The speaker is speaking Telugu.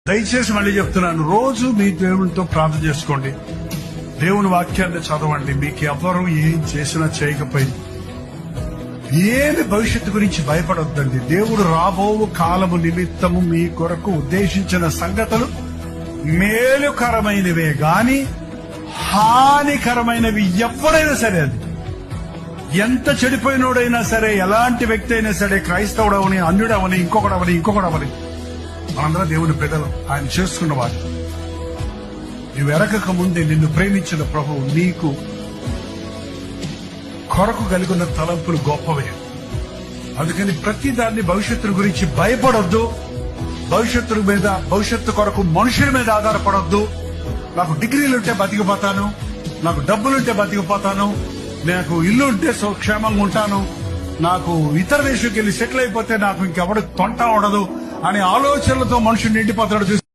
దయచేసి మళ్ళీ చెప్తున్నాను, రోజు మీ దేవునితో ప్రార్థన చేసుకోండి, దేవుని వాక్యాన్ని చదవండి. మీకు ఎవరు ఏం చేసినా చేయకపోయింది ఏమి భవిష్యత్తు గురించి భయపడొద్దండి. దేవుడు రాబో కాలము నిమిత్తము మీ కొరకు ఉద్దేశించిన సంగతులు మేలుకరమైనవే గాని హానికరమైనవి ఎవరైనా సరే, అది ఎంత చెడిపోయినోడైనా సరే, ఎలాంటి వ్యక్తి అయినా సరే, క్రైస్తవుడవని, అన్యుడవని, ఇంకొకడవని మనందరం దేవుని బిడ్డలు, ఆయన చేసుకున్నవాడు. నువ్వు ఎరగక ముందే నిన్ను ప్రేమించిన ప్రభువు నీకు కొరకు కలిగిన తలంపులు గొప్పవే. అందుకని ప్రతి దాన్ని భవిష్యత్తు గురించి భయపడొద్దు. భవిష్యత్తు కొరకు మనుషుల మీద ఆధారపడొద్దు. నాకు డిగ్రీలుంటే బతికిపోతాను, నాకు డబ్బులుంటే బతికిపోతాను, నాకు ఇల్లు ఉంటే క్షేమంగా ఉంటాను, నాకు ఇతర దేశంకి వెళ్ళి సెటిల్ అయిపోతే నాకు ఇంకెవడు తొంట ఉండదు అనే ఆలోచనలతో మనుషులు నిండిపోతాడు.